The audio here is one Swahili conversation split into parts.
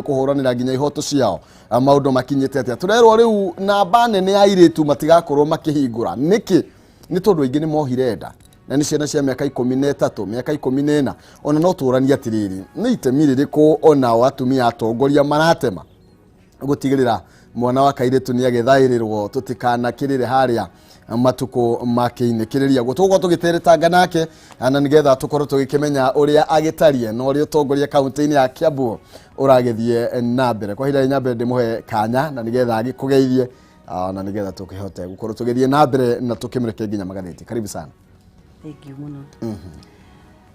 kuhuranira nginya ihoto ciao maundu makinyite atia turerwo riu namba nene ya iritu matigakorwo makihingura niki ni tondu ingi ni mohire nda na ni ciana cia miaka 13 miaka 14 ona no turania atiriri ni itemi ririku ona watumia atongoria maratema gutigirira mwana wa kairitu ni agethairirwo tutikana kirire haria matuko makiinikiriria gutugwo tugiteretanga nake ana nigetha tukorwo tugikimenya uria agitarie no uria tongoria kaunti-ini ya Kiambu uragethie na mbere kwa hila nyambe ndimuhe kanya na nigetha agikugeithie na nigetha tukihote gukorwo tugithie na mbere na tukimureke nginya magatheti. Karibu sana. Thank you muno.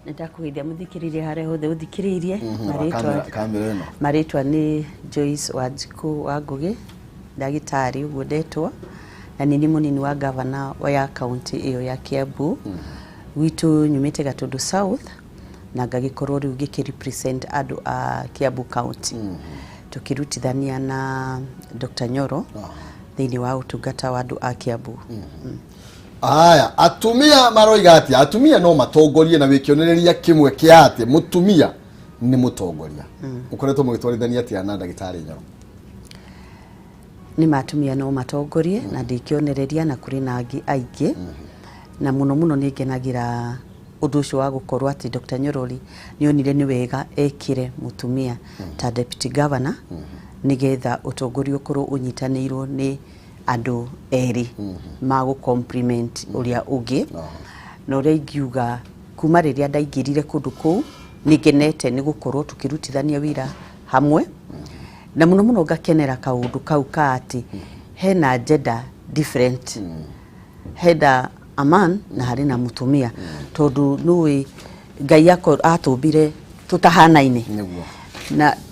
Nitakugeithia muthikiririe hare hothe uthikiririe maritwa ni Joyce Wanjiku wa Ngugi ndagitari uguo ndetwo na ni munini wa governor wa ya county iyo ya Kiambu witu nyumite Gatundu South na ngagikorwo riu gikirepresent andu a Kiambu county tukirutithania na Dr. Nyoro thiini wa utungata wa andu a Kiambu. Aya atumia maroiga ati atumia no matongorie na wikionereria kimwe kia ati mutumia ni mutongoria ukoretwo mugitwarithania ati na ndagitari Nyoro ni matumia no matongorie na ndikionereria na kuri na angi aingi na muno muno ningenagira undu ucio wa gukorwo ati Dr. Nyoroli nionire ni wega ekire mutumia ta deputy governor nigetha utongoria ukorwo unyitanirwo ni andu eri magu compliment uria ugi no reigiuga kuma riria ndaingirire kundu kuu nigenete ni gukorwo tukirutithania wira hamwe na muno muno ngakenera kaundu kau ka ati hena gender different heda a man na hari na mutumia tondu nui Ngai yako atumbire tutahanaine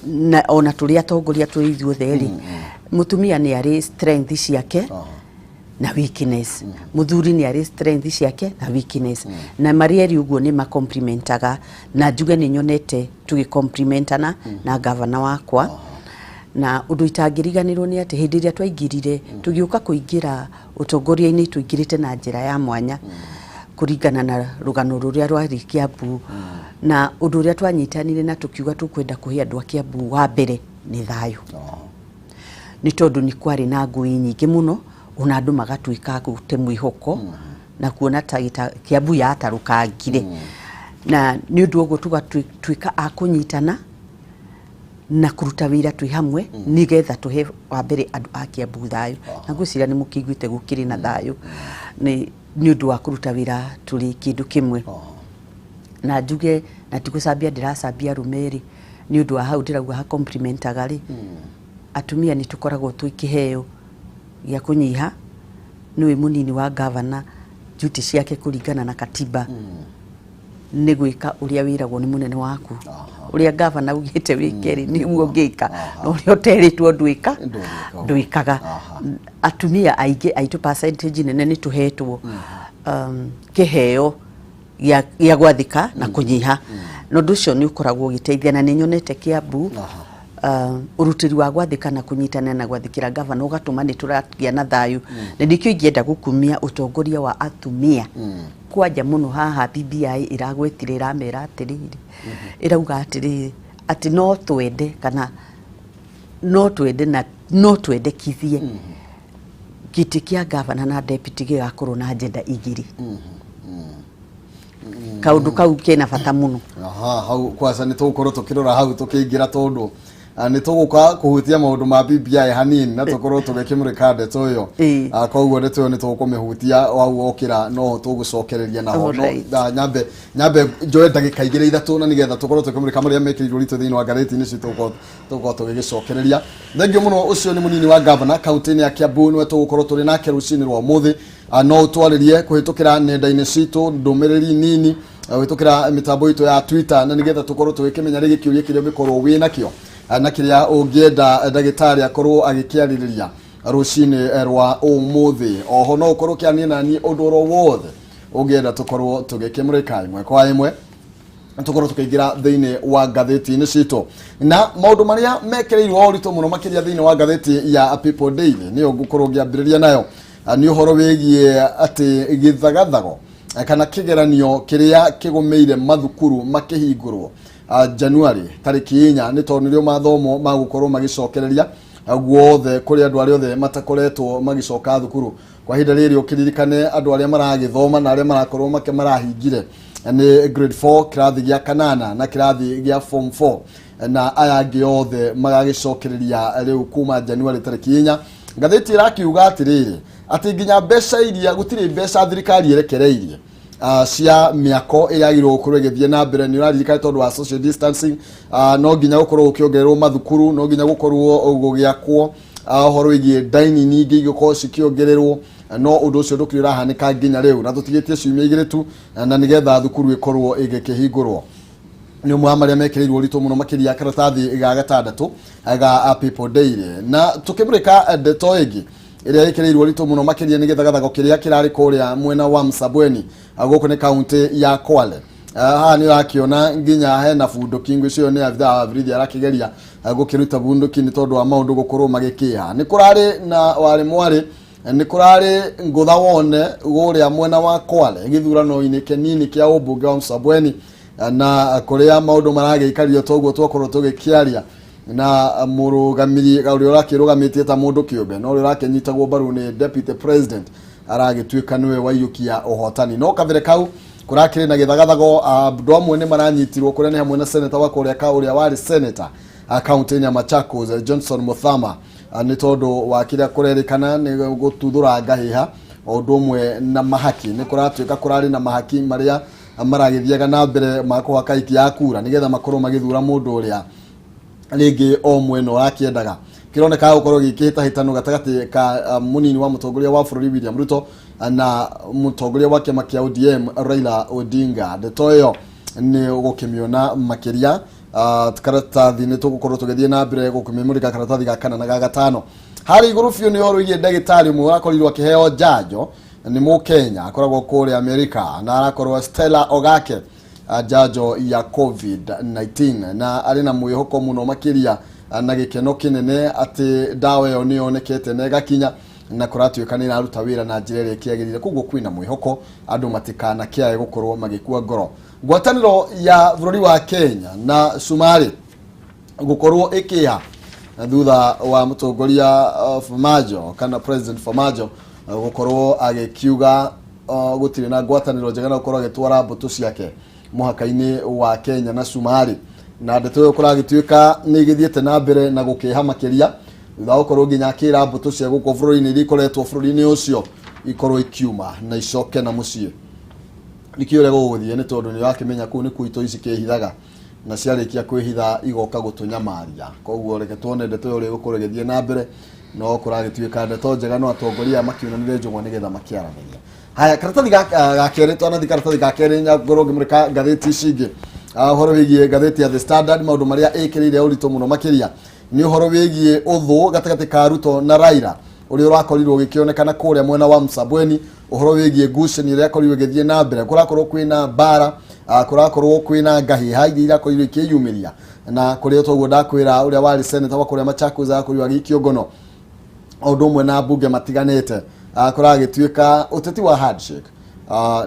na ona turia tongoria twi ithuothe ri mutumia ni ari strength ciake na weakness muthuri ni ari strength ciake na weakness na marieri uguo ni macomplimentaga na njuge ni nyonete tugicomplimentana na governor wakwa na undu itangiriganirwo ni ati hindi ria twaingirire tugiuka kuingira utongoria-ini tuingirite na njira ya mwanya kuringana na rugano ruria rwari Kiambu na undu ria twanyitanire na tukiuga tukwenda kuhe andu a Kiambu wa mbere ni thayu ni tondu ni kwari na ngui nyingi muno ona andu magatuika gute mwihoko na kuona ta Kiambu yatarukangire na ni undu uguo tugatuika akunyitana na kuruta wira twi hamwe nigetha tuhe wa mbere andu a Kiambu thayu na ngwiciria ni mukiguite gukiri na thayu ni undu wa kuruta wira turi kindu kimwe na njuge na tigucambia ndiracambia rumeri ni undu wa hau ndirauga ha complimentaga ri atumia ni tukoragwo twikiheo ya kunyiha niwe munini wa governor duty ciake kuringana na katiba ni gwika uria wiragwo ni munene waku uria governor ugite wikeri ni ngogika no uria teritwo ndwikaga atumia aige aitu percentage nene ni tuhetwo kiheo ya gwathika na kunyiha no nducio ni ukoragwo giteithia na ni nyonete Kiambu urutiri wa gwathika na kunyitana na gwathikira governor ugatuma ni turagia na thayu na ndikio ingienda gukumia utongoria wa atumia kwanja muno haha BBI iragwetirira mera atiriri irauga atiriri ati no twende kana no twende na no twende kithie giti kia governor na deputy gigakorwo na agenda igiri kaundu kau kena bata muno hau kwasa ni tukorwo tukirora hau tukiingira tondu ni tuguka kuhutia maundu ma BBI hanini na tukorwo tugikimurika ndeto uyo koguo ndeto uyo ni tugumihutia wau okira no tugucokereria naho no nyambe njoe ndagika igire ithatu na nigetha tukorwo tukimurika maria mekirirwo ritu thiini wa ngatheti-ini citu tukorwo tugicokereria thengio muno ucio ni munini wa governor kaunti-ini ya Kiambu niwe tugukorwo turi nake rucini rwa muthi no twaririe kuhitukira nenda-ini citu ndumiriri nini witukira mitambo itu ya Twitter na nigetha tukorwo tugikimenya rigi kiuria kiria bikorwo wi nakio na kiria ungienda ndagitari akorwo agikiaririria rucini rwa umuthi oho no ukorwo kiania nani undu ro wothe ungienda tukorwo tugikimurika imwe kwa imwe tukorwo tukiingira thiini wa ngatheti-ini citu na maundu maria mekereirwo uritu muno makiria thiini wa ngatheti ya People Daily ni ngukorwo ngiambiriria nayo ni uhoro wigie ati githagathago kana kigeranio kiria kigumeire mathukuru makihingurwo January tariki 4 ni tonire mathomo magukorwo magicokereria guothe kuri andu ari othe matakoretwo magicoka thukuru kwa hinda riri ukiririkane andu aria maragithoma na aria marakorwo marahingire ni grade 4 kirathi gia kanana na kirathi gia form 4 na aya angi othe magagicokereria riu kuma January tariki 4 ngatheti irakiuga atiriri ati nginya mbeca iria gutiri mbeca thirikari erekereirie cia miako iragirwo gukorwo igithie na mbere ni uraririkana tondu wa social distancing no nginya gukorwo ukiongererwo mathukuru no nginya gukorwo gugiakwo horo igie dining ingi igiko cikiongererwo no undu ucio ndukiri urahanika nginya riu na tutigitie ciumia igiri tu na nigetha thukuru ikorwo igikihingurwo ni muamaria mekirirwo ritu muno makiria karatathi ga gatandatu ga people daily na tukimurika ndeto igi iria ikirirwo ritu muno makiria nigetha gathago kiria kirari kuria mwena wa Msabweni guku ni county ya Kwale. Haha ni rakiona nginya hena bundo kingu cio ni avida avrithi arakigeria gukiruta bundo kini tondu wa maundu gukorwo magikiha ni kurari na wari mwari ni kurari ngutha wone guria mwena wa Kwale githurano ini kenini kia ubunge wa Msabweni na kuria maundu maragikario toguo twakorwo tugikiaria na murugamiri uria urakirugamitie ta mundu kiumbe no uria urakenyitagwo mbaru ni deputy president aragituika niwe waiyukia uhotani no kavire kau kurakire na githagathago andu amwe ni maranyitirwo kuria ni hamwe na senator wa kuria ka uria wari senator county ya Machakos Johnson Muthama ni tondu wa kiria kurerikana ni gututhura ngahiha undu umwe na mahaki ni kuratuika kurari na mahaki maria maragithiaga na mbere mako akaiki ya kura nigetha makorwo magithura mundu uria ringi o mweno wakiendaga kironeka gukorwo gikita hitano gatagati ka munini wa mutongoria wa bururi William Ruto na mutongoria wa kiama kia ODM Raila Odinga ndetoyo ni gukimiona makiria karatathi ni tugukorwo tugithie na mbere gukimimurika karatathi ga kana na ga gatano hari iguru fiu ni oru igie ndagitari mu arakorirwo kiheo njanjo ni mu Kenya akoragwo kuri America na arakorwo Stella Ogake njanjo ya COVID-19 na ari na mwihoko muno makiria na gikeno kinene ati dawa yo ni onekete na gakinya na kuratuika ni naruta wira na njira ire kiagirire kugo kwina mwihoko andu matikana kiae gukorwo magikua ngoro ngwataniro ya bururi wa Kenya na Somali gukorwo ikiha thutha wa mutongoria Famajo kana president Famajo gukorwo agikiuga gutire na ngwataniro njega na gukorwo agitwara mbutu ciake muhaka-ini wa Kenya na Somali na ndeto yo kuragituika ni githiete na mbere na gukiha makiria thutha gukorwo nginya kira mbutu cia guko bururi-ini rikoretwo bururi-ini ucio ikorwo ikiuma na icoke na mucie nikiore guguthie ni tondu ni wakimenya ku ni kuito ici kihithaga na ciarikia kwihitha igoka gutunyamaria koguo reke tuone ndeto yo gukorwo githie na mbere no kuragituika ndeto njega no atongoria makiunanire njungwa nigetha makiaranagia haya karatathi ga kere twana thi karatathi ga kere nya ngoro ngimurika gatheti cingi horo wigie gatheti ya The Standard maundu maria ikirire urito muno makiria ni horo wigie uthu gatagati ka Ruto na Raila uri urakorirwo gikionekana kuria mwena wa Msabweni uhoro wigie ngucanio iria korirwo githie na mbere kurakorwo kwina bara kurakorwo kwina ngahiha iria korirwo ikiyumiria na kuria toguo ndakwira uria wari senator wa kuria Machakos akorirwo agikiongono undu umwe na bunge matiganete kuragituika uteti wa handshake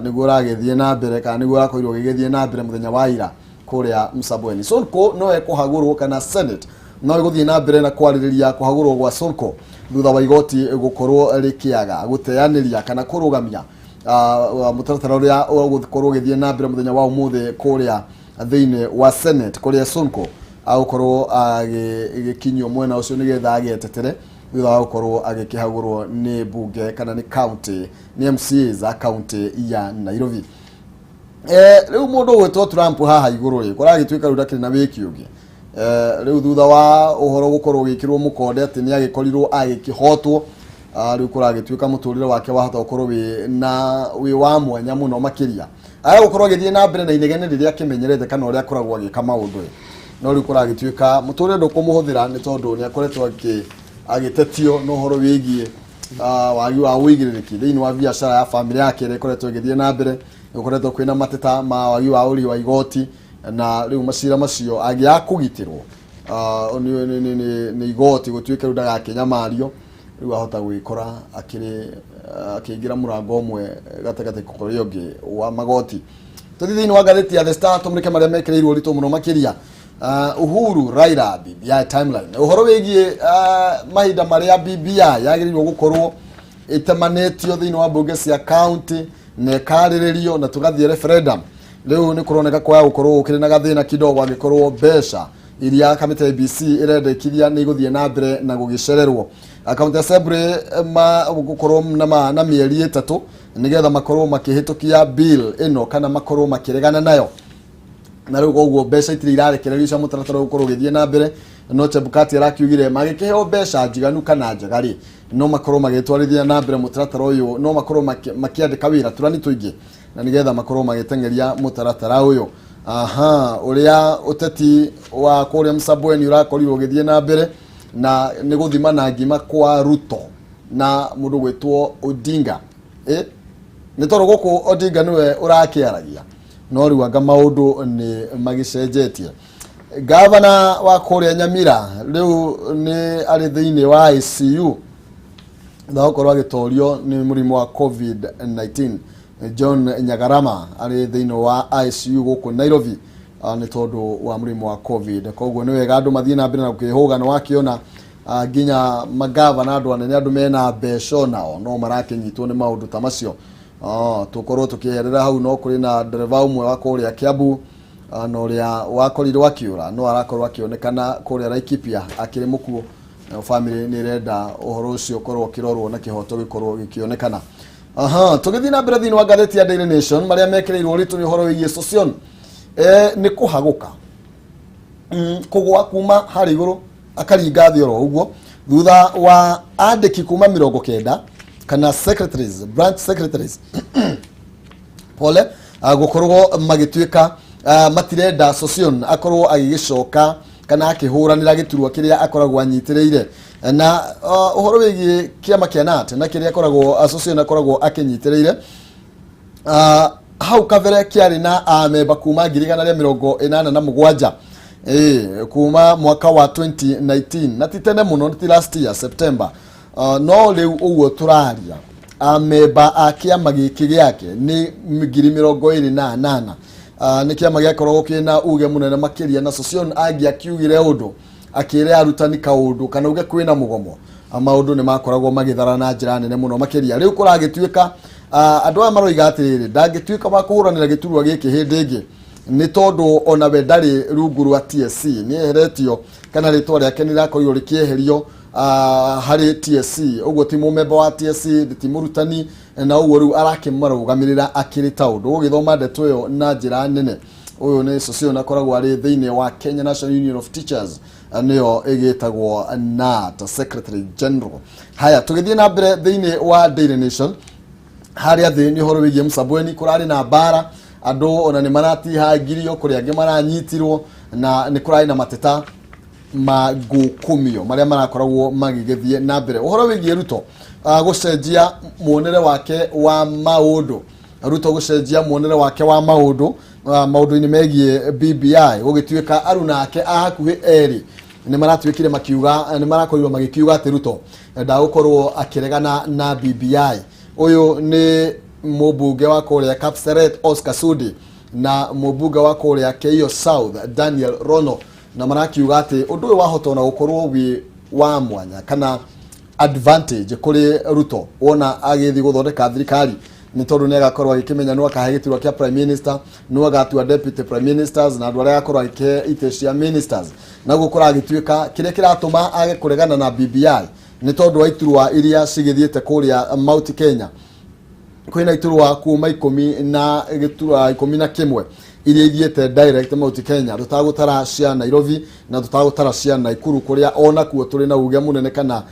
niguo uragithie na mbere kana niguo urakorirwo gigithie na mbere muthenya wa ira kuria Msabweni Sonko no ekuhagurwo kana senate no iguthie na mbere na kwaririria kuhagurwo gwa Sonko thutha wa igoti gukorwo rikiaga guteaniria kana kurugamia mutaratara uria gukorwo githie na mbere muthenya wa umuthi kuria thiini wa senate kuria Sonko agukorwo agikinyio mwena ucio nigetha agietetere thutha wa gukorwo agikihagurwo ni bunge kana ni county ni MCA za county ya Nairobi riu mundu gwetwo Trump haha iguru ri kuragituika rudakiri na wiki ungi riu thutha wa uhoro gukorwo gikirwo mukonde ati ni agikorirwo agikihotwo riu kuragituika muturire wake wahota gukorwo wi wa mwanya muno makiria aya gukorwo agithie na mbere na inegene riria kimenyerete kana uria akoragwo agika maundu no riu kuragituika muturire ndukumuhuthira ni tondu ni akoretwo agitetio no horo wigie wagi wa uigiriki thiini wa biashara ya family yake ikoretwo igithie na mbere ikoretwo kwina mateta ma wagi wa uri wa igoti na riu macira macio agiakugitirwo ni igoti gutuike rudaga Kenya mario riu ahota gwikora akiingira murango umwe gatagate kukorio ngi wa magoti tuthithini wa gatheti ya The Star tumrike maria mekireirwo rito muno makiria Uhuru Raila BBI timeline uhoro wigie mahinda maria BBI yagirirwo gukorwo itemanetio thiini wa bunge cia county ne kariririo na tugathie referendum leo ni kuroneka kwa gukorwo ukiri na gathina kidogo agikorwo besha iria kamite ABC irendekithia ni guthie na mbere na gugicererwo account assembly gukorwo na mieri 3 nigetha makorwo makihitukia bill ino kana makorwo makiregana nayo na rĩu koguo mbeca itiri irarekererio cia mutaratara gukorwo githie na mbere no Chebukati arakiugire magikiheo mbeca njiganu kana njagari no makorwo magitwarithia na mbere mutaratara uyu no makorwo makiandika wira turani tuingi na nigetha makorwo magitengeria mutaratara uyu uria uteti wa kuria Msabweni urakorirwo githie na mbere na ni guthima na ngima kwa Ruto na mundu gwitwo Odinga ni toro guku Odinga niwe urakiaragia no riu anga maundu ni magicenjetie gavana wa kuria Nyamira riu ni ari thiini wa ICU ndakorwo agitorio ni murimu wa COVID-19 John Nyagarama ari thiini wa ICU guku Nairobi ni tondu wa murimu wa COVID koguo ni wega andu mathie na mbere na kukihuga no wakiona ginya magavana andu anene andu mena mbeca nao no marakinyitwo ni maundu ta macio tukorwo tukiherera hau no kuri na dereva umwe wa kuria Kiambu no ria wakorirwo akiura no arakorwo akionekana kuria Laikipia akiri mukuo family ni renda uhoro ucio korwo kirorwo na kihoto gikorwo gikionekana tugithi na mbere thini wa gatheti ya Daily Nation maria mekireirwo ritu ni uhoro wigie social ni kuhaguka kugwa kuma hari iguru akaringa thi oro uguo thutha wa andiki kuma 90 kana secretaries branch secretaries pole gukorwo magituika matirenda Sosion akorwo agigicoka kana akihuranira giturwa kiria akoragwo anyitireire na uhoro wigie kiama kia NAT na kiria akoragwo Sosion akoragwo akinyitireire hau kavere kiari na ameba kuma 187 kuma mwaka wa 2019 na titene muno ti last year September no riu uguo turaria ameba akiama giki giake ni 28 ni kiama giakorwo kina uge munene makiria na Sosion akiugire undu akire arutani kaundu kana uge kwina mugomo maundu ni makoragwo magithara na njira nene muno makiria riu kuragituika andu aya maroiga atiriri ndangituika wa kuhuranira giturwa giki hindi ingi ni tondu ona we ndari rungu rwa TSC ni eheretio kana ritwa riake ni rakorirwo rikieherio hari TSC uguo ti mumemba wa TSC ti murutani na uguo riu arakimarugamirira akiri taundu ugithoma ndeto yo na njira nene uyu ni Sosion akoragwo ari thiini wa Kenya National Union of Teachers niyo igitagwo NAT Secretary General. Haya tugithie na mbere thiini wa Daily Nation haria thiini horo wigie Msabweni kurari na bara andu ona ni maratihangirio kuri angi maranyitirwo na ni kurari na mateta magukumio maria marakoragwo magigethie na mbere uhoro wigie Ruto gucenjia muonere wake wa maundu Ruto gucenjia muonere wake wa maundu maundu-ini megie BBI gugituika aruna ake ahakuhi eri ni maratwikire makiuga ni marakorirwo magikiuga ati Ruto ndagukorwo akiregana na BBI uyu ni mubunge wa kuria Kapseret Oscar Sudi na mubunge wa kuria Keio South Daniel Rono na marakiuga ati undu wahota na gukorwo wi wa mwanya kana advantage kuri Ruto wona agithi guthondeka thirikari ni tondu ni agakorwo agikimenya no akahegitirwa kia prime minister no agatua deputy prime ministers na andu aria akorwo agike ite cia ministers na gukora agituika kire kiratuma age kuregana na BBI ni tondu waiturwa iria cigithiete kuria Mount Kenya kwina iturwa kuma 10 na giturwa 11 iria ithiete direct Mount Kenya tutagutara cia Nairobi na tutagutara cia Nakuru kuria ona kuo turi na uge munene kana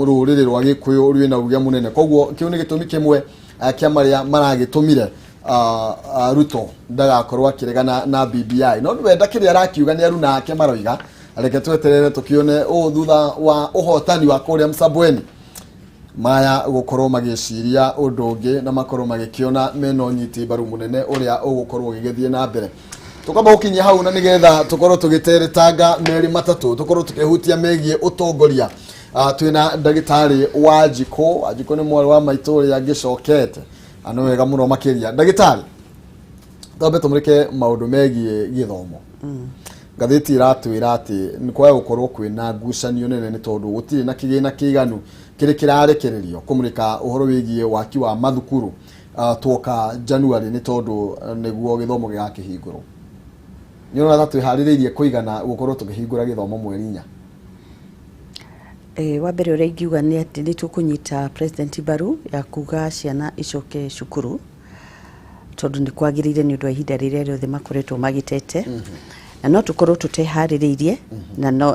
ruriri rwa Gikuyu ruri na uge munene koguo kiu ni gitumi kimwe kia maria maragitumire Ruto ndagakorwo akiregana na BBI no wenda kiria arakiuga ni aruna ake maroiga reke tweterere tukione thutha wa uhotani wa kuria Msabweni maya gukorwo magiciria undu ungi na makorwo magikiona meno nyiti baru munene uria ugukorwo gigethie na mbere tukamba ukinyia hau na nigetha tukorwo tugiteretanga meri matatu tukorwo tukihutia megie utongoria twina ndagitari Wanjiku ni mwari wa maituri ya gicokete ano wega muno makiria ndagitari Tambe tumurike maundu megie githomo. Gatheti iratwira ati ni kwa gukorwo kwina ngucanio nene ni tondu gutiri na kigina kiganu kiri kirarekererio kumurika uhoro wigie waki wa mathukuru twoka January ni tondu niguo githomo gigakihingurwo. Ni ona twiharireirie kuigana gukorwo tukihingura githomo mweri 4. Wa mbere uria ingiuga ni ati ni tukunyita president baru ya kuga ciana icoke cukuru tondu ni kwagirire ni undu wa ihinda riria riothe makoretwo magitete na no tukorwo tuteharireirie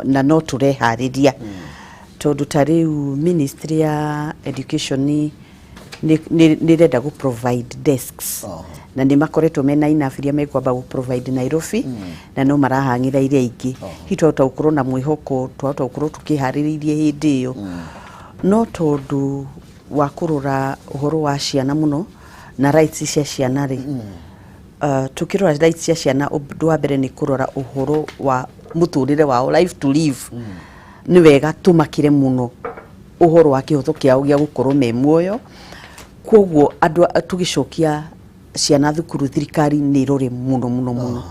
na no turehariria tondu tariu ministry ya education ni renda gu provide desks na ni makoretwo mena enough iria mekwamba gu provide Nairobi na no marahangira iria ingi hitota ukorwo na mwihoko twata ukorwo tukihariririe hindi iyo no tondu wa kurura uhoro wa ciana muno na rights cia ciana ri tukirora rights cia ciana undu wa mbere ni kurora uhoro wa muturire wao life to live ni wega tumakire muno uhoro wa kihoto kiao gia gukorwo me muoyo koguo andu tugicokia ciana thukuru thirikari ni rore muno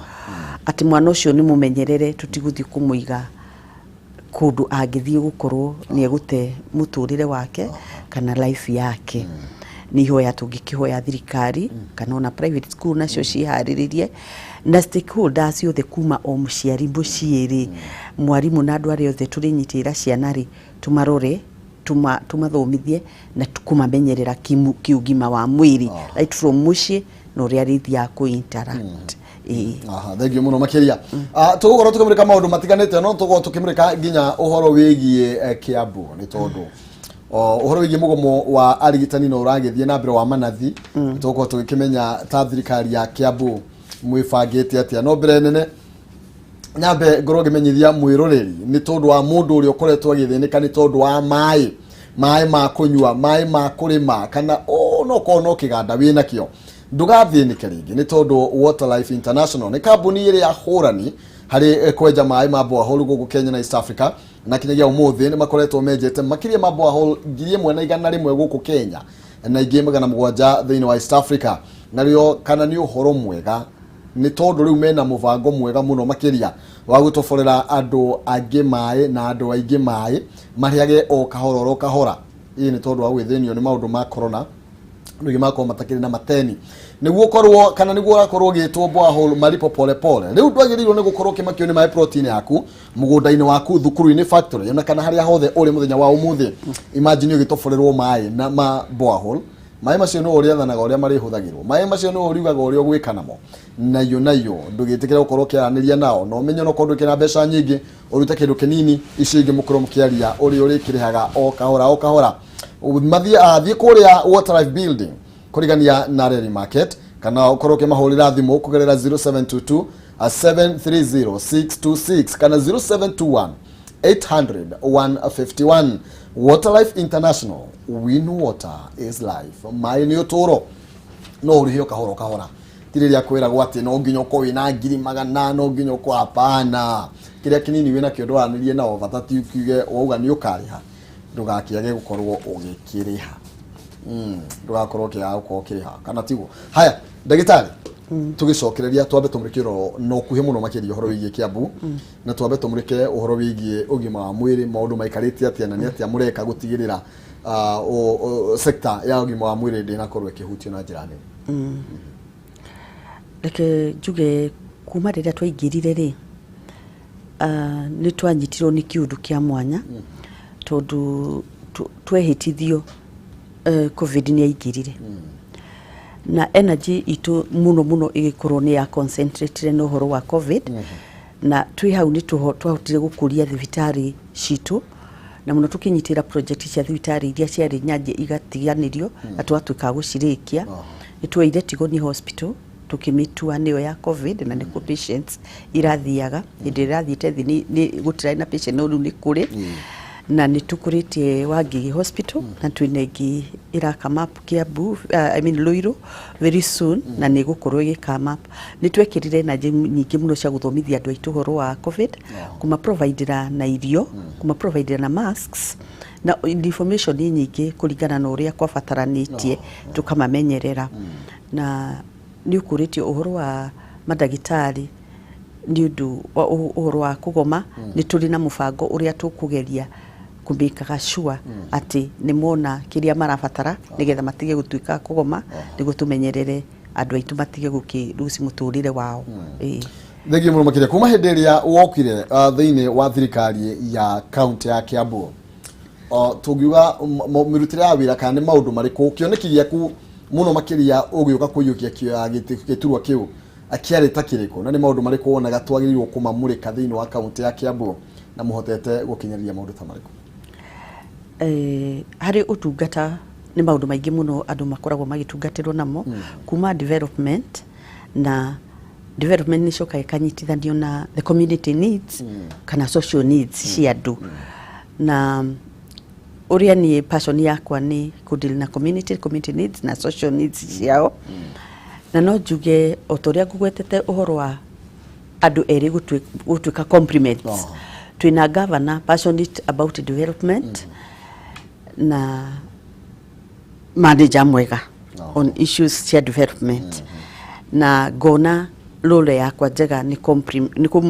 ati mwana ucio ni mumenyerere tutiguthi kumuiga kundu angithie gukorwo ni egute muturire wake kana life yake ni hoya tungikihoya thirikari kana ona private school nacio cihariririe na stakeholders yothe kuma o muciari muciiri mwarimu na andu aria othe turinyitira ciana ri tumarore tumathomithie na tukumamenyerera kiugima wa mwiri right from muci no ria rithia ku interact. Thank you muno makiria. Tugukorwo tukimurika maundu matiganite no tugukorwo tukimurika nginya uhoro wigie Kiambu ni tondu uhoro wigie mugomo wa arigitani no uragithie na mbere wa manathi tugukorwo tugikimenya ta thirikari ya Kiambu mwifangite atia no mbere nene nyambe ngoro gimenyithia mwiroreri ni tondu wa mundu uri ukoretwo agithinika ni tondu wa mai ma kunyua mai ma kurima kana no kono kiganda wina kio ndugathinike ringi ni tondu Water Life International ni kambuni iri ya hurani hari kwenja mai ma borehole gugu Kenya na East Africa na kinyagia umuthi ni makoretwo menjete makiria ma borehole 1,100 guku Kenya na ingi 700 thiini wa East Africa na rio kana ni uhoro mwega ni tondu riu mena muvango mwega muno makiria wa gutoforera andu angi mai na andu aingi mai mariage o kahora ii ni tondu wa gwithinio ni maundu ma corona ngi mako matakiri na mateni niguo korwo kana niguo rakorwo gitwo borehole malipo pole riu ndwagirirwo ni gukorwo kimakio ni mai protein yaku mugunda-ini waku thukuru-ini factory ona kana haria hothe uri muthenya wa umuthi imagine ugitoforerwo mai na ma borehole mai macio no uri athanaga uria mari huthagirwo mai macio no uriugaga uria ugwika namo nayo ndugitikire gukorwo kiaraniria nao no menyo no kondu kina mbeca nyingi urute kindu kinini icingi mukoro mukiaria uri kirihaga o kahora mathie kuria Water Life Building kurigania na Reri Market kana ukorwo kimahurira thimu kugerera 0722 730 626 kana 0721 800 151. Water Life International, win water is life. Mai ni uturo no urihio kahora tiriria kwira gwati no nginyo ko wina ngiri magana no nginyo ko hapana kiria kinini wina kiondo anirie na ovatati ukiuge ouga ni ukariha ndugakiage gukorwo ugikiriha ndugakorwo kia uko kiriha kana tiguo haya ndagitari tugicokereria twambe tumurikiro no kuhe muno makiria uhoro wigie Kiambu na twambe tumurike uhoro wigie ugima wa mwiri maundu maikarite atia na ni atia mureka gutigirira sector ya ugima wa mwiri ndina korwo ikihutio na njira nene reke njuge kuma riria twaingirire ri ni twanyitirwo ni kiundu kia mwanya tondu twehitithio covid ni aingirire na energy itu muno igikorwo ni ya concentrate no horo wa covid na twi hau ni twahotire gukuria thibitari citu na muno tukinyitira project cia thibitari iria ciari nyaje igatiganirio na twatuika gucirikia ni tweire Tigoni Hospital tukimitua niyo ya covid na ni patients irathiaga ndirathiite ni gutirai na patient no ni kuri na nitukuritie Wanjiku Hospital na twinegi irakama Kiambu Luiru very soon na nigukorwo igikama nitwekirire na nyingi muno cia guthomithia andu aitu horo wa covid kuma providera na irio kuma providera na masks na information nyingi kuringana na uria kwabataranitie tukamamenyerera na ni ukuritio uhoro wa madagitari ni undu uhoro wa kugoma ni turi na mubango uria tukugeria kumbikaga sure ati ni mona kiria marabatara nigetha matige gutuika kugoma nigo tumenyerere andu aitu matige gukirusi muturire wao. Thegi muno makiria kuma hindi iria wokire thiini wa thirikari ya county ya Kiambu tugiuga mirutire ya wira kana maundu mariku kioneki giaku muno makiria ugiuka kuyukia giturwa kiu akiari takiriko na ni maundu mariku wonaga twagirirwo kumamurika thiini wa county ya Kiambu na muhotete gukinyaria maundu ta mariku? Hari utungata ni maundu maingi muno andu makoragwo magitungatirwo namo kuma development, na development ni coka ikanyitithanio na the community needs kana social needs cia andu, na uria ni passion yakwa ni kudeal na community needs na social needs ciao, na no njuge otoria ngugwetete uhoro wa andu eri gutuika compliments. Twina governor passionate about development na manager mwega on issues cia development, na gona lole yakwa njega ni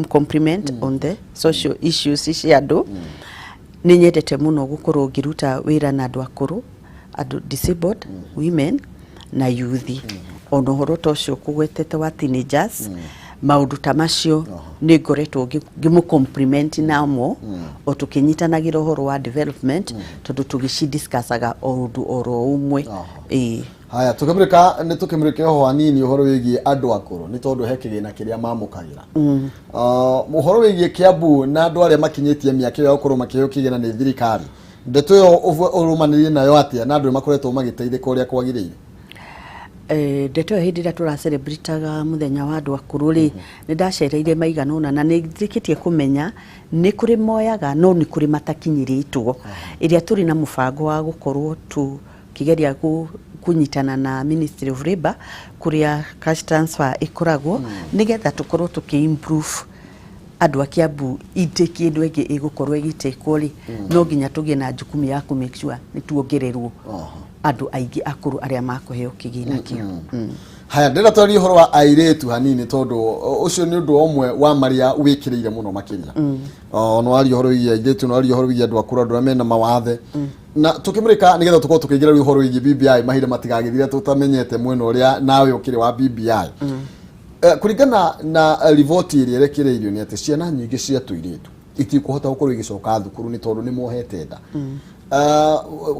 compliment on the social issues cia andu. Ni nyendete muno gukorwo ngiruta wira na andu akuru, andu disabled, women na youth. Ono horo tocio kugwetete wa teenagers maundu ta macio ni ngoretwo ngimu compliment namo o tukinyitanagira horo wa development tondu tugishidiscussaga undu oro umwe. Haya tukimurika ni tukimurike ho hanini uhoro wigie andu akuru ni tondu hekigina kiria mamukagira uhoro wigie Kiambu na andu aria makinyitie miaka ya ukuru makiyukigina ni thirikari ndeto yo urumaniririe nayo atia na andu makoretwo magiteithika uria kwagiriire? Ndeto hindi ira tura celebrataga muthenya wa andu akuru ri ni ndacereire maiganona na ni ndikitie kumenya ni kuri moyaga no ni kuri matakinyiritwo iria turi na mubango wa gukorwo tu kigeria kunyitana na Ministry of Labour kuria cash transfer ikoragwo nigetha tukorwo tuki-improve andu a Kiambu iteki ndu enge igukorwo igitekwo ri no nginya tugie na jukumu ya ku make sure ni tuongererwo andu aingi akuru aria makuheo kigina kio. Haya ndira twari horo wa airetu hanini tondu ucio ni undu omwe wa maria wikireire muno makiria no ari horo ya airetu no ari horo ya andu akuru andu amena mawathe na tukimurika nigetha tukorwo tukigira horo wigi BBI mahire matigagithire tutamenyete mweno uria nawe ukiri wa BBI kurigana na rivoti iria irekireirio ni ati ciana nyingi cia tuiretu itikuhota gukorwo igicoka thukuru ni tondu ni mohete nda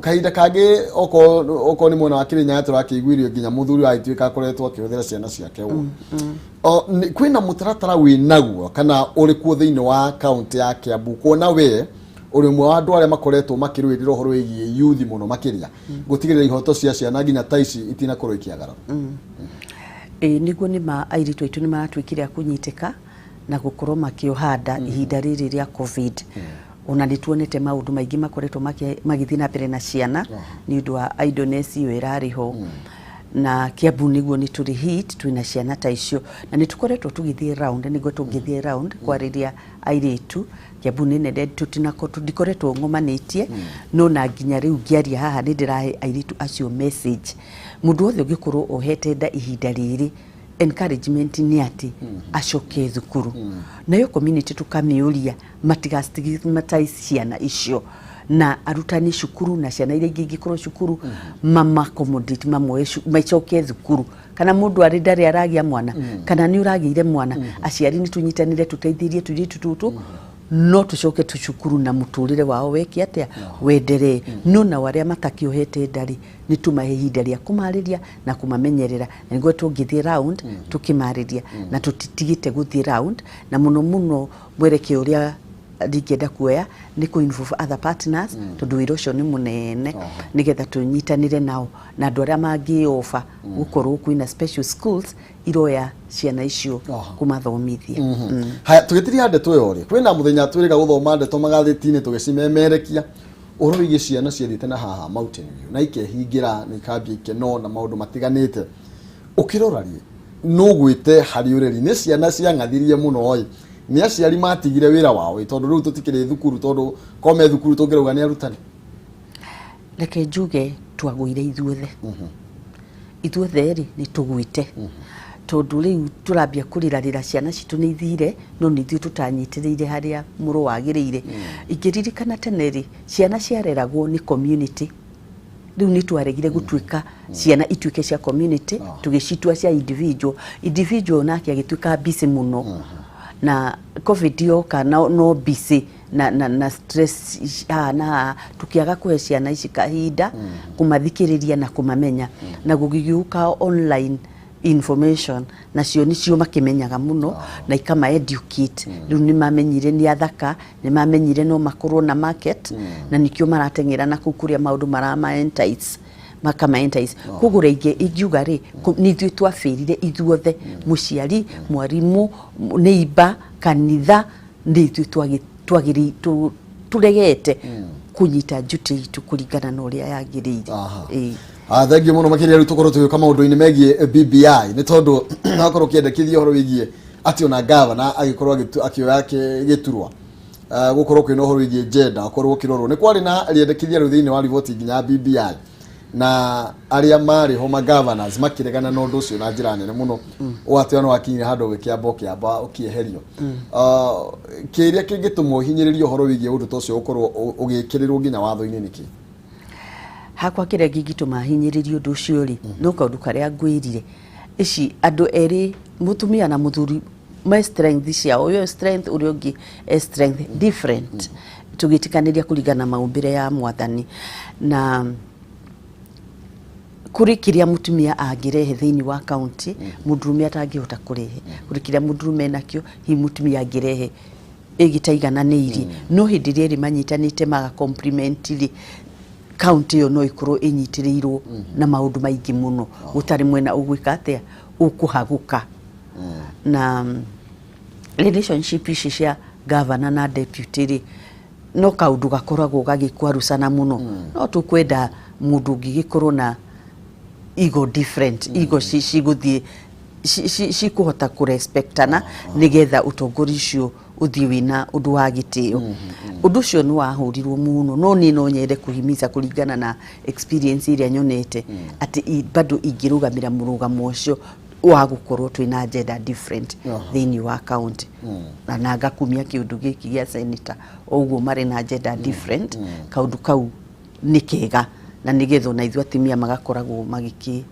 kahinda kage oko ni mwena wa Kirinya turakiguirio nginya muthuri wa ituika akoretwo akihuthira ciana ciake kwina mutaratara winaguo kana uri kuo thiini wa county ya Kiambu kuona we uri mwe wa andu aria makoretwo makirwirira uhoro wigie youth muno makiria gutigirira ihoto cia ciana nginya taici itina korwo ikiagara? Niguo ni ma airitu aitu ni maratwikire kunyitika na gukorwo makiohanda ihinda riri ria covid. Ona nituonete maundu maingi makoretwo magithii na mbere na ciana ni undu wa idleness iyo irariho na Kiambu niguo ni turi hit twina ciana ta icio na nitukoretwo tugithii round niguo tungithii round kwariria airitu Kiambu ni nende tutinako tudikoretwo ngomanitie no na nginya riu ngiaria haha ni ndirahe airitu acio message mundu othe ungikorwo ohete nda ihinda riri encouragement ni ati acoke thukuru na yo community tukamiuria matigastigmatize ciana icio na arutani cukuru na ciana iria ingi gikorwo cukuru mama accommodate mamwe maicoke thukuru kana mundu ari ndari aragia mwana kana ni uragiire mwana aciari ni tunyitanire tuteithirie turitu tutu no tucoke tucukuru na muturire wao weki atia wendere no na waria matakiohete ndari ni tumahe ihinda ria kumariria na kumamenyerera na niguo tungithii round tukimariria na tutitigite guthii round na muno mwereke uria ndingenda kuoya ni ku involve other partners tondu wira ucio ni munene nigetha tunyitanire nao na andu aria mangi offer gukorwo kwina special schools iroya ciana icio kumathomithia. Haya tugitiria ndeto yo ri kwina muthenya twiriga guthoma ndeto magathitini tugicimemerekia uhoro wigi ciana ciathite na haha Mountain View na ikehingira ni kambia ikeno na maundu matiganite ukirorari no gwite hari ureri ni ciana ciangathirie muno oi ni aciari matigire wira wao tondu riu tutikire thukuru tondu kome thukuru tungiruga ni arutani reke njuge twaguire ithuothe ithuothe ri ni tugwite tondu riu turambia kurirarira ciana citu ni ithire no ni ithuĩ tutanyitĩrĩire haria mũrũ wagĩrĩire ingĩririkana tene ri ciana ciareragwo ni community riu ni twaregire gutuika ciana ituike cia community tugicitua cia individual nake agituika busy muno na covid yoka no busy na stress na tukiaga kuhe ciana ici kahinda kumathikiriria na kumamenya na gugiuka online information na cio nicio makimenyaga muno na ikama educate riu ni mamenyire ni athaka ni mamenyire no makorwo na market na nikio maratengera na kukuria maundu marama entice makama entice kugura ingiuga ri ni ithuĩ twafirire ithuothe muciari mwarimu neighbor kanitha ni ithuĩ turegete kunyita duty itu kuringana na uria yagirire thank you muno makiria ru tukorwo tuyuka maundu-ini megie BBI ni tondu nakorwo kiendekithia horo wigie ati ona gavana agikorwo akioya giturwa gukorwo kwina horo wigie gender akorwo kirorwo ni kwari na riendekithia ru thiini wa rivoti nginya BBI na aria mari homa governors makiregana na undu ucio na njira nene muno ati ona wakinyire handu gikiamba ukieherio kiria kingitumwo hinyiririo horo wigie undu tocio ukorwo ugikirirwo nginya watho-ini niki hakwa kire gigituma hinyiririo undu ucio ri no kaundu karia ngwirire ici andu eri mutumia na muthuri my strength cia uyo strength uri ungi strength different tugitikaniria kuringana maumbire ya mwathani na kurikiria mutumia angirehe thiini wa county mudrume atangihota kurehe kurikiria mudrume nakio hi mutumia angirehe igitaigananirie no hindi riri manyitanite maga complimentary county yo no ikorwo inyitiriirwo na maundu maingi muno gutari mwena ugwika atia ukuhaguka na relationship ici cia governor na deputy ri no kaundu gakoragwo gagikwarusana muno no tukwenda mundu ngigikorwo na ego different ego ciguthie cikuhota kurespectana nigetha utongori cio uthii wina undu wa gitio undu ucio ni wahurirwo muno no ni no nyende kuhimiza kuringana na experience iria nyonete ati bado ingirugamira murugamo ucio wa gukorwo twina gender different thiini wa county na ngakumia kiundu giki gia senator oguo mari na gender different kaundu kau ni kega na nigetho na ithu atimia magakoragwo magiki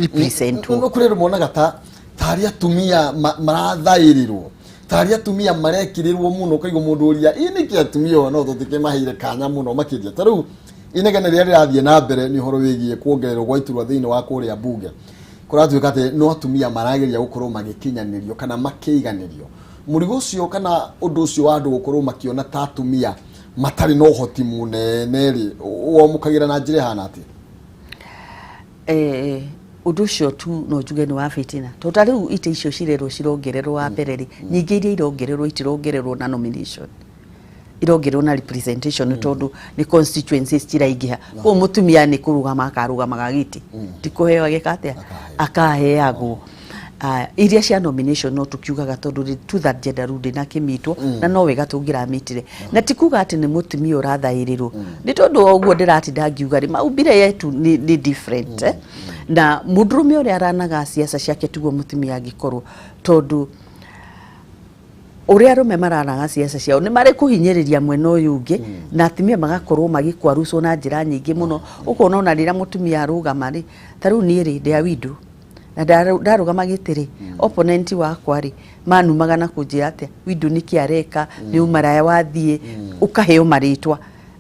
represent no kurero monaga tari atumia marathairirwo tari atumia marekirirwo muno kaigo mundu uria ini ki atumia no tutike mahire kanya muno makiria taru inegene ria rirathie na mbere ni horo wigie kuongererwo gwa iturwa thiini wa kuria bunge kuratuika ati no atumia marageria gukorwo magikinyanirio kana makeiganirio murigo ucio kana undu ucio wa andu gukorwo makiona ta atumia matari no hoti munene ri o mukagira na njire hana ati undu ucio tu no njuge ni wa fitina tota riu ite icio cirerwo cirongererwo wa mbere ri nyingi iria irongererwo itirongererwo na nomination irongererwo na representation tondu ni constituencies ciraigiha ko mutumia ni kurugama akarugamaga giti tikuheo gikatia akaheagwo iria cia nomination no tukiugaga tondu to that gender rude na kimitwo na no wega tungira mitire na tikuga ati ni mutumia urathairirirwo ni tondu oguo ndiratinda ngiuga ri maumbire yetu ni different na mudrume uri aranaga siasa ciake tugo mutumia angikorwo tondu uria rume maranaga siasa ciao ni mari kuhinyiriria mwena uyu ungi na atimia magakorwo magikwarucwo na njira nyingi muno ukona ona rira mutumia arugama ri taru ni ri ndia widu na darugama gitiri opponent wakwa ri manu magana kujira atia widu niki areka ni umaraya wathie ukaheo maritwa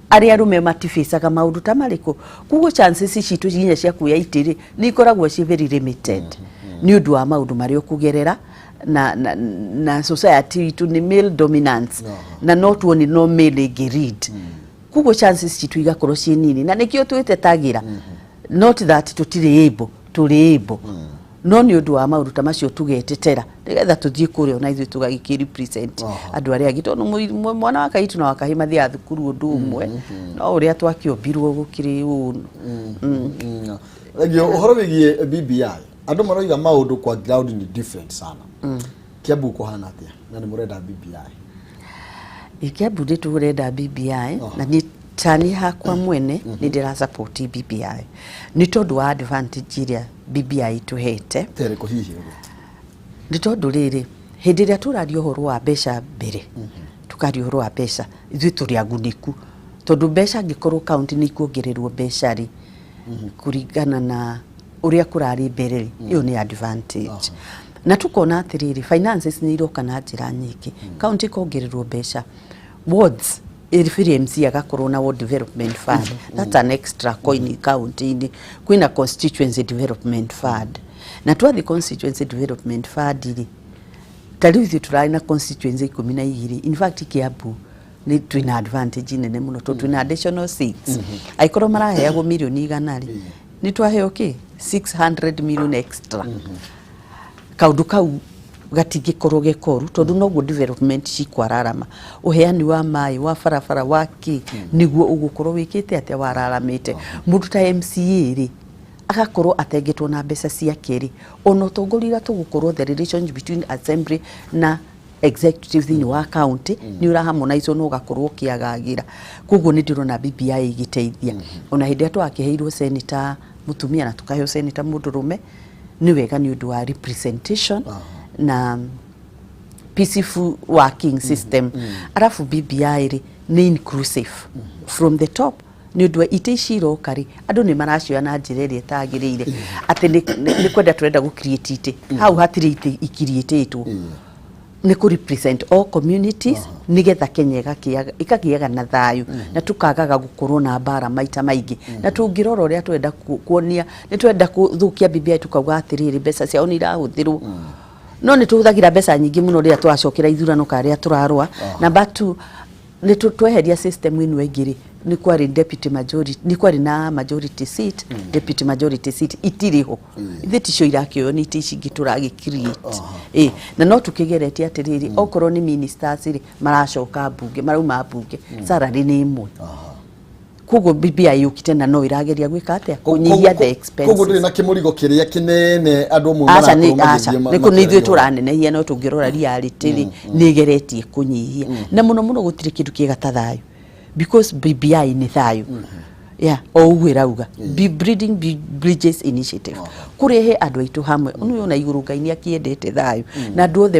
ari arume matificaga maundu ta mariko kugo chances citu nginya cia kuya itiri ni ikoragwo ci very limited ni undu wa maundu mari okugerera na society itu ni male dominance na not one no male gerid kugo chances citu igakorwo ci nini na nikio twite tagira not that tutire able no ni undu wa maundu ta macio tugetetera nigetha tuthie kurio na ithu tugagiki represent andu aria gitono mwana wa kaitu na wakahima thia thukuru undu umwe no uria twakiombirwo gukiri legio uhoro wigie BBI andu maroiga maundu kwa ground ni different sana Kiambu ko hana atia na ni murenda BBI Kiambu nditurenda BBI na ni tani hakwa mwene ni ndira support BBI ni tondu wa advantage iria BBI tuhete tere ko hihi ni tondu riri hindi ria turario horo wa mbeca mbere tukario horo wa mbeca ithui turi aguniku tondu mbeca ngikorwo county ni kuongererwo mbeca ri kuringana na uria kurari mbere iyo ni advantage na tukona atiriri finances ni iroka na njira nyingi county kuongererwo mbeca wards reference agakorwo na ward development fund that's an extra coin county ni kwina constituency development fund na twathi constituency development fund ri tari ithu turai na constituency 12 in fact Kiambu ni twina advantage nene muno to twina additional seats aikoro maraheagwo milioni 100 ri ni twaheo ki 600 million extra kaundu kau gatingikorwo gekoru tondu noguo development cikwararama uheani wa mai wa farafara waki niguo ugukorwo wikite atia wararamite mundu ta MCA ri agakorwo atengetwo na mbeca cia keri ono tongorira tugukorwo the relations between assembly na executive thini wa county ni uraharmonize no gakorwo kiagagira koguo ni ndirona BBI igiteithia ona hindi atu akiheirwo senator mutumia na tukaheo senator mundurume ni wega ni undu wa representation na peaceful working system arafu BBI ri ni inclusive from the top ni undu ite ciro kari andu ni maracio na njireri etagirire ati ni kwenda turenda gu create ite hau hatiri ite ikirietitwo ni ku represent all communities nigetha Kenya ikagiaga na thayu na tukagaga gukorwo na bara maita maingi na tungirora uria twenda kuonia ni twenda kuthukia BBI tukauga atiriri mbeca ciao ni irahuthirwo no ni tuhuthagira mbeca nyingi muno ria twacokera ithurano karia turarwa na batu ni tweheria system ino ingiri ni kwari deputy majority ni kwari na majority seat deputy majority seat itiriho ithiti cio irakio ni iti cingi turagi create na no tukigeretie atiriri okorwo ni ministers ri maracoka bunge marauma bunge salary ni imwe kogo BBI yukite na no irageria gwika atia kunyihia the expenses kogo ndiri na kimurigo kiria kinene andu mu mara ni kunithwe turanene hia no tungirora reality ri nigeretie kunyihia na muno muno gutire kindu kiega ta thayu because BBI ni thayu o ugwirauga breeding bridges initiative kurehe andu aitu hamwe uno na iguru Ngai ni akiendete thayu na andu othe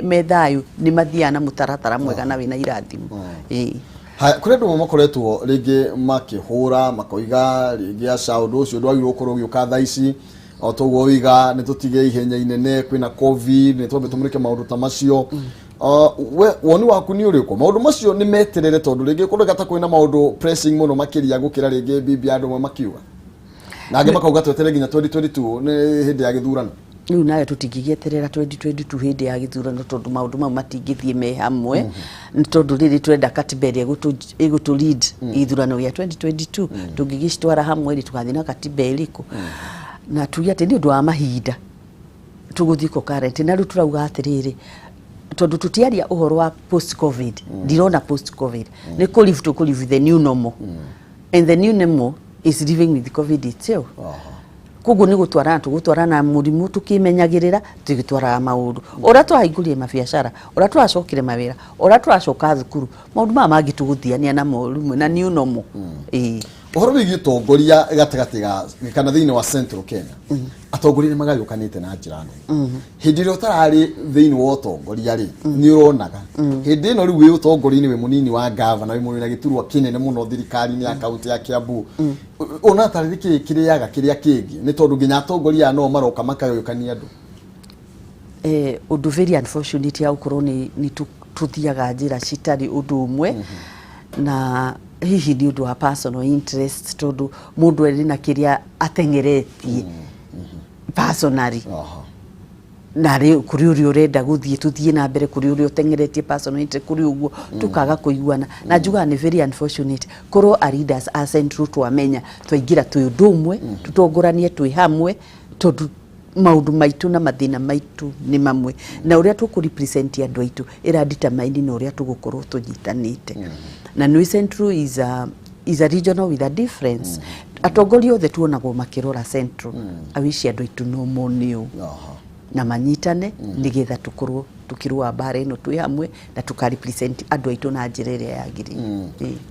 me thayu ni mathiana mutaratara mwega na wina irathimo kuri andu makoretwo ringi makihura makoiga ringi aca undu ucio ndwagirwo ukorwo ugiuka thaa ici o toguo wiga ni tutige ihenya inene kwina covid ni twambe tumurike maundu ta macio woni waku ni uriko maundu macio ni meterere tondu ringi kurega ta kwina maundu pressing muno makiria gukira ringi BBI andu makiuga na angi makauga twetere nginya 2022 ni hindi ya githurano riu nayo tutingigieterera 2022 hindi ya githurano tondu maundu mau matingithie me hamwe ni tondu riri twenda katiba ria igutu lead ithurano ya 2022 tungigicitwara hamwe ri tugathie na katiba iriku na tuya ati ni undu wa mahinda tuguthiko current na riu turauga atiriri tondu tutiaria uhoro wa post covid ndirona post covid ni ku live the new normal and the new normal is living with covid itself koguo ni gutwarana na murimu tukimenyagirira tugitwara maundu ora twahingũrie mabiacara ora twacokire mawira ora twacoka thukuru maundu ma mangituguthiania na morimwe na new normal uhoro wigi tongoria gatagati ga kana thiini wa Central Kenya atongoria ni magayukanite na njira nene hindi rio tarari thiini wa tongoria ri ni uronaga hindi no riu wi utongoria ni we munini wa governor we munini giturwa kinene muno thirikari ni account ya Kiambu ona tarari kiriaga kiria kingi ni tondu nginya atongoria no maroka makayukania andu undu very unfortunate ya ukorwo ni tuthiaga njira citari undu umwe na hihi ni undu wa personal interest tondu mundu eri na kiria atengeretie personally na ri kuri uri urenda guthie tuthie na mbere kuri uri utengeretie personal interest kuri uguo tukaga kuiguana na njuga ni very unfortunate korwo a leaders a central twamenya twaingira twi undu umwe tutongoranie twi hamwe tondu maundu maitu na mathina maitu ni mamwe na uria tuku represent andu aitu ira determine na uria tugukorwo tunyitanite na New Central is a regional with a difference atongoria othe tuonagwo makirora Central awici andu aitu no monio na manyitane nigetha tukorwo tukirua bara ino twi hamwe na tuka represent andu aitu na njira iria yagiri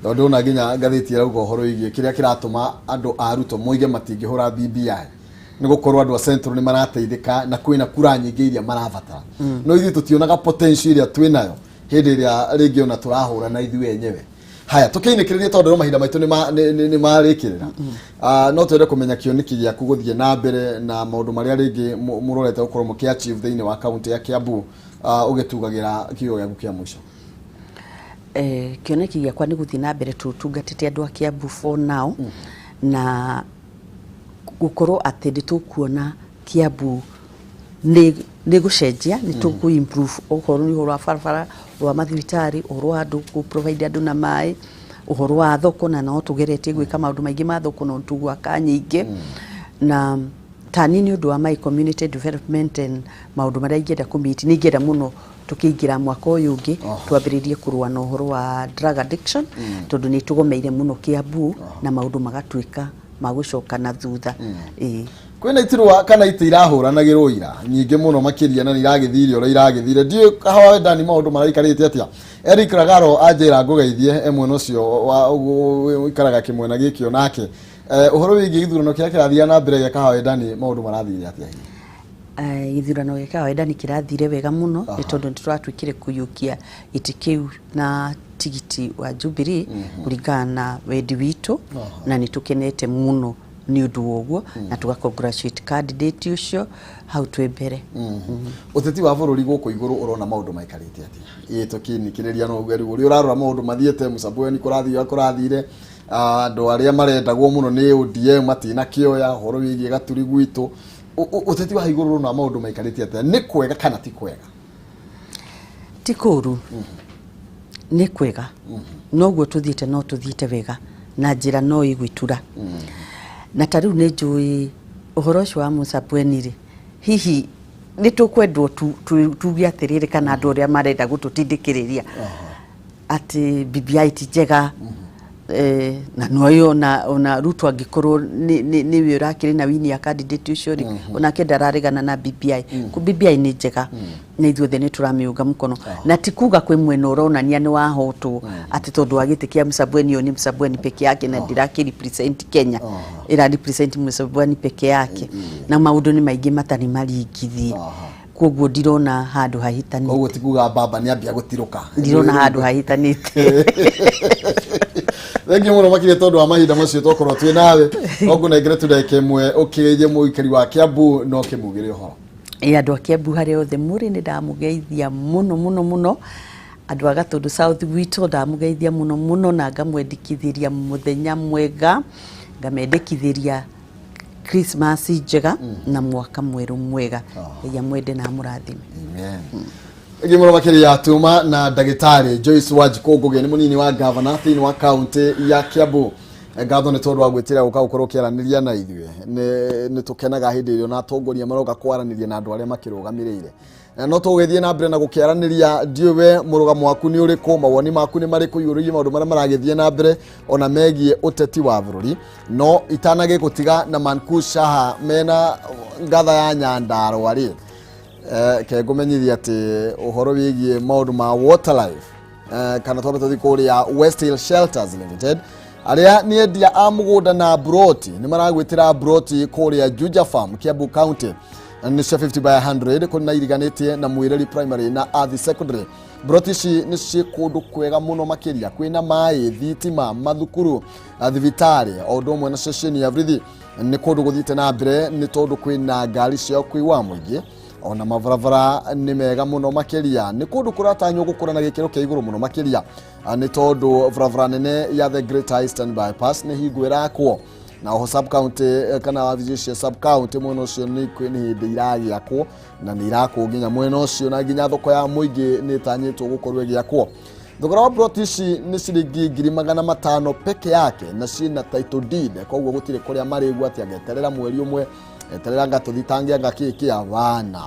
tondu na nginya ngathiti irauga uhoro igie kiria kiratuma andu aruto moige matingihura BBI nigukorwo andu a Central ni marateithika na kwina kura nyingi iria marabatara no ithuĩ tutionaga potential iria twinayo hindi iria ringi ona turahura na ithuĩ enyewe. Haya tukiinĩkĩrĩria tondu no mahinda maitu ni marĩkĩrĩra no twende kumenya kĩoneki gĩaku gũthiĩ na mbere na maũndũ marĩa rĩngĩ mũrorete gũkorwo mũkĩachieve thĩinĩ wa kaunti ya Kiambu ũgĩtugagĩra kiugo gĩaku kĩa mũico. Kĩoneki gĩakwa nĩ gũthiĩ na mbere tutungatĩte andũ a Kiambu for now na gũkorwo atĩ ndĩtũkuona Kiambu nĩ gũcenjia nĩ tũku improve ũhoro nĩ wa barabara wa mathibitarĩ ũhoro wa andũ ku provide andũ na maĩ ũhoro wa thoko na no tũgeretie gwĩka maũndũ maingĩ ma thoko no tugwaka nyingĩ na tani nĩ ũndũ wa my community development and maũndũ marĩa ingĩenda kũmiti nĩ ingĩenda mũno tukĩingĩra mwaka ũyũ ũngĩ twambĩrĩrie kũrũa na ũhoro wa drug addiction tondũ nĩ tũgomeire mũno Kiambu na maũndũ magatuĩka magũcoka na thutha. Kwina itirwa kana itirahũranagĩrwo ira nyingĩ mũno makĩria na iragĩthire ũrĩa iragĩthire ndiũ kahawa ndani maũndũ maraikarĩte atia. Eric Ragaro anjĩra ngũgeithie emwe nocio wa ikaraga kĩmwena gĩkĩ onake ũhoro wĩgiĩ gĩthurano kĩrĩa kĩrathiĩ na mbere gĩa kahawa ndani maũndũ marathire atia. Gĩthurano gĩa kahawa ndani kĩrathire wega mũno nĩ tondũ nĩtũratwĩkire kũiyũkia itĩ kĩu na tigiti wa Jubilee kũringana na wendi witũ na nĩtũkenete mũno ni ũndũ woguo na tuga congratulate candidate ucio hau twĩ mbere. Ũteti wa bũrũri gũkũ igũrũ ũrona maũndũ maikarĩte atia tũkĩnikĩrĩria no ũgeri ũrĩa ũrarora maũndũ mathiĩte Musabweni kũrathire andũ arĩa marendagwo mũno nĩ ODM matina kĩoya ũhoro wĩgiĩ gaturi gwitũ ũteti wa igũrũ ũrona maũndũ maikarĩte atia nĩ kwega kana ti kwega? Ti kũru nĩ kwega noguo tũthiĩte no tũthiĩte wega na njĩra no igwitura na tarĩu nĩ njũĩ ũhoro ũcio wa Musabweni rĩ hihi nĩ tũkwendwo tuge atĩrĩrĩ kana andũ arĩa marenda gũtũtindĩkĩrĩria atĩ BBI ti njega na noyo ona Ruto angĩkorwo nĩwe ũrakĩrĩ na wini ya candidate ucio rĩ onake ndararegana na BBI ku BBI nĩ njega na ithuothe nĩ tũramĩũnga mũkono na ti kuga kwĩ mwena ũronania nĩ wahotwo atĩ tondũ wa gĩtĩ kĩa Musabweni ni Musabweni peke yake na ndirakĩ represent Kenya ira represent Musabweni peke yake na maũndũ nĩ maingĩ matari maringithie koguo ndirona handũ hahitanĩte. Koguo ti kuga baba nĩ ambia gũtirũka ndirona handũ hahitanĩte. Thengi mũno makĩria tondũ wa mahinda macio twakorwo twĩ nawe oguo nengere tũreke mwe ũkĩrĩje mũikari wa Kiambu no kĩmugĩre ũhoro. Andũ a Kiambu harĩa othe mũrĩ nĩ ndamũgeithia mũno andũ a Gatũndũ South gwitũ ndamũgeithia mũno na ngamwendekithĩria mũthenya mwega ngamendekithĩria Christmas njega na mwaka mwerũ mwega ya mwende na mũrathime. Amen. Gimoro makĩria tuma na ndagĩtarĩ Joyce Wanjiku Ngugi nĩ munini wa governor thĩinĩ wa county ya Kiambu. Ngatho nĩ tondũ wa gwĩtĩra gũkorwo kĩaranĩria na ithuĩ nĩ tũkenaga hĩndĩ ĩrĩa na atongoria maroga kwaranĩria na andũ arĩa makĩrũgamĩrĩire no tũgĩthiĩ na mbere na gũkĩaranĩria ndiũwe mũrũgamo waku nĩ ũrĩkũ mawoni maku nĩ marĩkũ igũrũ maũndũ marĩa maragĩthiĩ na mbere ona megiĩ ũteti wa bũrũri no itanage gũtiga na Mankushaha mena ngatha ya Nyandarũa rĩ kegũmenyithia atĩ ũhoro wĩgiĩ maũndũ ma Waterlife kana twambe tũthiĩ kũrĩa West Hill Shelters Limited arĩa nĩ endia a mũgũnda na broti nĩ maragwĩtĩra broti kũrĩa Juja Farm Kiambu County nĩ cia 50 by 100 kũrĩ na iriganĩtie na Mwĩreri Primary na Athi Secondary. Broti ici nĩ ciĩ kũndũ kwega mũno makĩria kwĩna maĩ thitima mathukuru thibitarĩ o ũndũ ũmwe na ceceni ya borithi nĩ kũndũ gũthiĩte na mbere nĩ tondũ kwĩna ngari cia ũkui wa mũingĩ ona mabarabara nĩ mega mũno makĩria nĩ kũndũ kũratanywo gũkũra na gĩkĩro kĩa igũrũ mũno makĩria nĩ tondũ barabara nene ya the Great Eastern Bypass nĩ hingo ĩrakwo na oho sub county kana wabici sub county mwena ũcio nĩ hĩndĩ iragĩakwo na nĩ irakwo nginya mwena ũcio na nginya thoko ya mũingĩ nĩ tanyĩtwo gũkorwo ĩgĩakwo. Thogora wa broti ici nĩ ciringi 500 peke yake na ciĩna title deed koguo gũtirĩ kũrĩa marĩgwa atĩ angeterera mweri ũmwe eterera ngatũthitangia ngakĩkĩ avana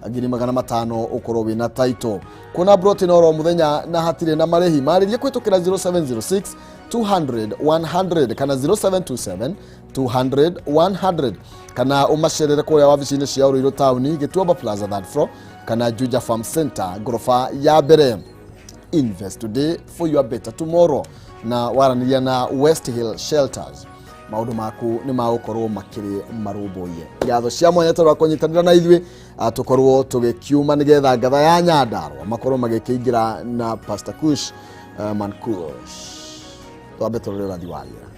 500 ukorwo wina title. Kuna broti no ro muthenya na hatirĩ na marĩhi marĩrie kwĩtũkĩra 0706 200 100 kana 0727 200 100 kana umacerere kũrĩa wabici-inĩ cia Ruiru Town Gĩtuamba Plaza that floor kana Juja Farm Center gorofa ya mbere. Invest today for your better tomorrow na waranĩria na West Hill Shelters. maundu maku ni magukorwo makiri marumbuye ngatho cia mwanya tondũ kunyitanĩra na ithuĩ tukorwo tugikiuma nigetha ngatha ya Nyandarua makorwo magikiingira na Pastor Kush Mankush twambe tũrore rathi wa wĩra.